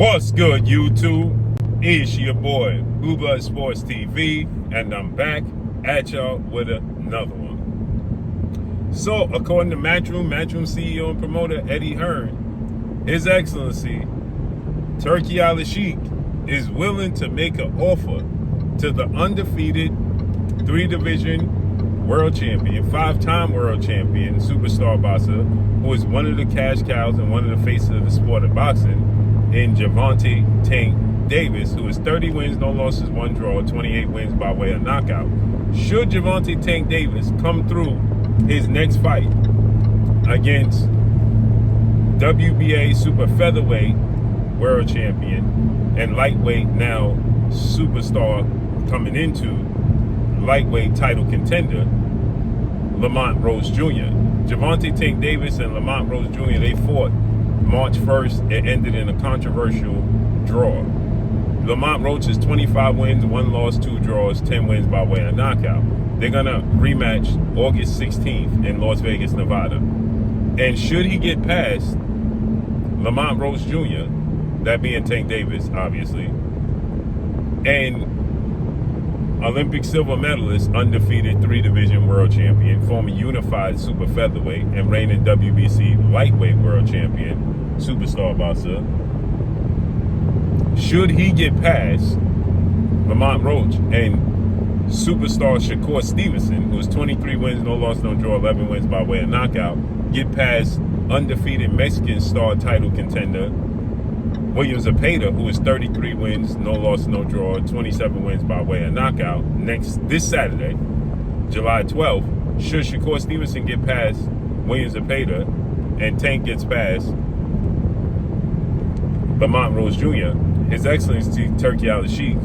What's good, YouTube? It's your boy, Blue Blood Sports TV, and I'm back at y'all with another one. So, according to Matchroom CEO and promoter Eddie Hearn, His Excellency Turki Al-Sheikh is willing to make an offer to the undefeated three-division world champion, five-time world champion, superstar boxer, who is one of the cash cows and one of the faces of the sport of boxing, in Gervonta Tank Davis, who is 30 wins, no losses, 1 draw, 28 wins by way of knockout. Should Gervonta Tank Davis come through his next fight against WBA super featherweight world champion and lightweight now superstar coming into lightweight title contender, Lamont Rose Jr. Gervonta Tank Davis and Lamont Rose Jr., they fought March 1st. It ended in a controversial draw. Lamont Roach is 25 wins, 1 loss, 2 draws, 10 wins by way of knockout. They're going to rematch August 16th in Las Vegas, Nevada. And should he get past Lamont Roach Jr., that being Tank Davis, obviously, and Olympic silver medalist, undefeated three-division world champion, former unified super featherweight, and reigning WBC lightweight world champion, superstar boxer. Should he get past Lamont Roach and superstar Shakur Stevenson, who is 23 wins, no loss, no draw, 11 wins by way of knockout, get past undefeated Mexican star title contender William Zepeda, who is 33 wins, no loss, no draw, 27 wins by way of knockout, this Saturday, July 12th, should Shakur Stevenson get past William Zepeda and Tank gets past Lamont Rose Jr., His Excellency Turki Al-Sheikh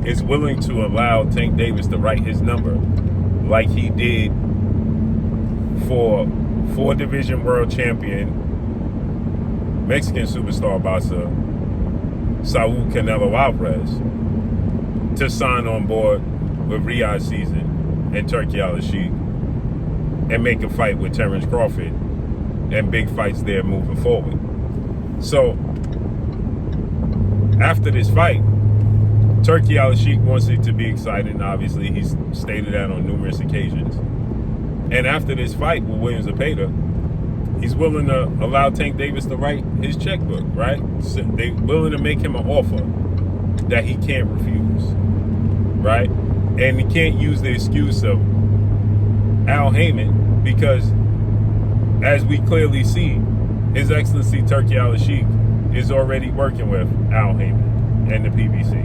is willing to allow Tank Davis to write his number like he did for 4-division world champion Mexican superstar boxer Saul Canelo Alvarez to sign on board with Riyadh season and Turki Al-Sheikh and make a fight with Terrence Crawford and big fights there moving forward. So after this fight, Turki Al-Sheikh wants it to be exciting. Obviously, he's stated that on numerous occasions. And after this fight with William Zepeda, he's willing to allow Tank Davis to write his checkbook, right? So they're willing to make him an offer that he can't refuse, right? And he can't use the excuse of Al Heyman because, as we clearly see, His Excellency Turki Al-Sheikh is already working with Al Heyman and the PBC,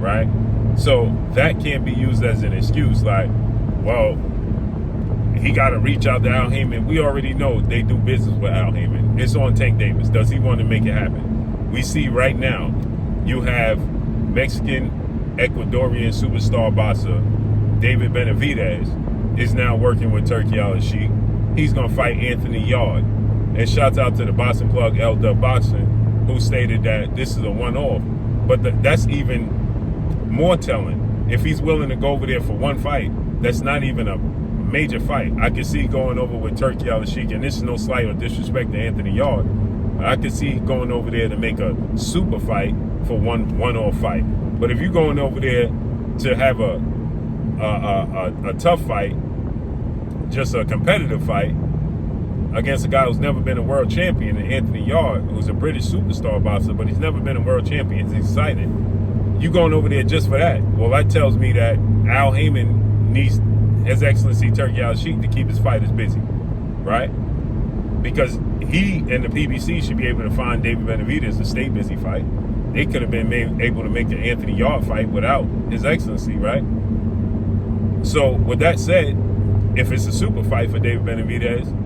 right? So that can't be used as an excuse like, well, he got to reach out to Al Heyman. We already know they do business with Al Heyman. It's on Tank Davis. Does he want to make it happen? We see right now you have Mexican Ecuadorian superstar boxer David Benavidez is now working with Turki Al-Sheikh. He's going to fight Anthony Yard. And shouts out to the boxing plug, L-Dub Boxing, who stated that this is a one-off. But that's even more telling. If he's willing to go over there for one fight, that's not even a major fight. I could see going over with Turki Al-Sheikh, and this is no slight or disrespect to Anthony Yard. I could see going over there to make a super fight for one-off fight. But if you're going over there to have a tough fight, just a competitive fight against a guy who's never been a world champion, and Anthony Yard, who's a British superstar boxer, but he's never been a world champion, he's excited. You going over there just for that? Well, that tells me that Al Heyman needs His Excellency Turki Al-Sheikh to keep his fighters busy, right? Because he and the PBC should be able to find David Benavidez to stay busy fight. They could have been able to make the Anthony Yard fight without His Excellency, right? So with that said, if it's a super fight for David Benavidez,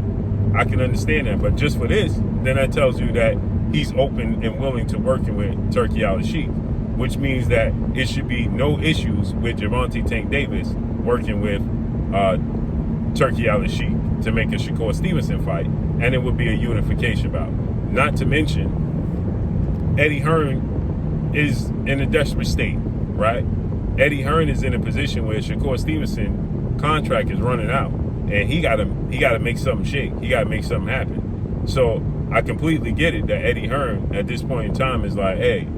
I can understand that. But just for this, then that tells you that he's open and willing to working with Turki Al-Sheikh, which means that it should be no issues with Gervonta Tank Davis working with Turki Al-Sheikh to make a Shakur Stevenson fight, and it would be a unification bout. Not to mention, Eddie Hearn is in a desperate state, right? Eddie Hearn is in a position where Shakur Stevenson contract is running out, and he gotta make something shake. He gotta make something happen. So I completely get it that Eddie Hearn at this point in time is like, hey,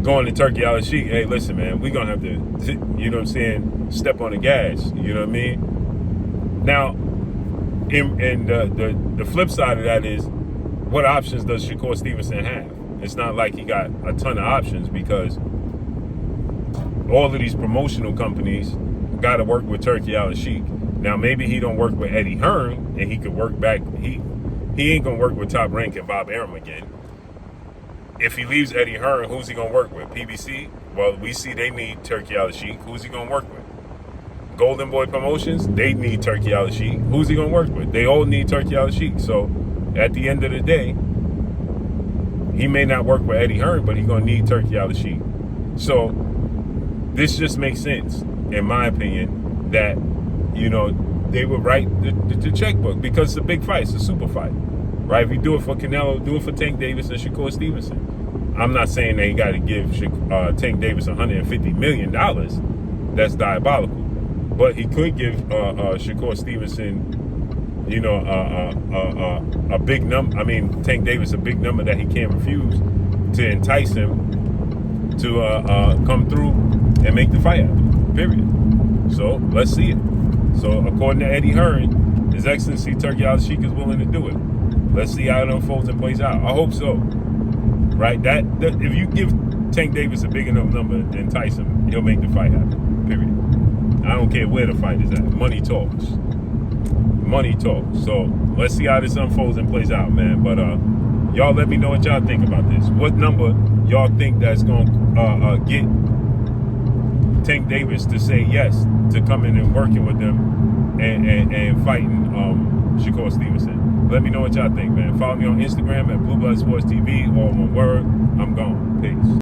going to Turki Al Sheikh, hey, listen, man, we're going to have to, you know what I'm saying, step on the gas. You know what I mean? Now, and the flip side of that is, what options does Shakur Stevenson have? It's not like he got a ton of options, because all of these promotional companies got to work with Turki Al Sheikh. Now, maybe he don't work with Eddie Hearn, and he could work back. He ain't going to work with Top Rank and Bob Arum again. If he leaves Eddie Hearn, who's he going to work with? PBC? Well, we see they need Turki Al Sheikh. Who's he going to work with? Golden Boy Promotions? They need Turki Al Sheikh. Who's he going to work with? They all need Turki Al Sheikh. So, at the end of the day, he may not work with Eddie Hearn, but he's going to need Turki Al Sheikh. So, this just makes sense, in my opinion, that, you know, they would write the checkbook, because it's a big fight. It's a super fight, right? If you do it for Canelo, do it for Tank Davis and Shakur Stevenson. I'm not saying they got to give Tank Davis $150 million. That's diabolical. But he could give Shakur Stevenson, you know, a big number. I mean, Tank Davis a big number that he can't refuse, to entice him to come through and make the fight happen. Period. So let's see it. So according to Eddie Hearn, His Excellency Turki Al Sheikh is willing to do it. Let's see how it unfolds and plays out. I hope so. Right? That if you give Tank Davis a big enough number to entice him, he'll make the fight happen. Period. I don't care where the fight is at. Money talks. Money talks. So let's see how this unfolds and plays out, man. But y'all let me know what y'all think about this. What number y'all think that's going to get Tank Davis to say yes to coming and working with them and fighting Shakur Stevenson? Let me know what y'all think, man. Follow me on Instagram at Blue Blood Sports TV, all one word. I'm gone.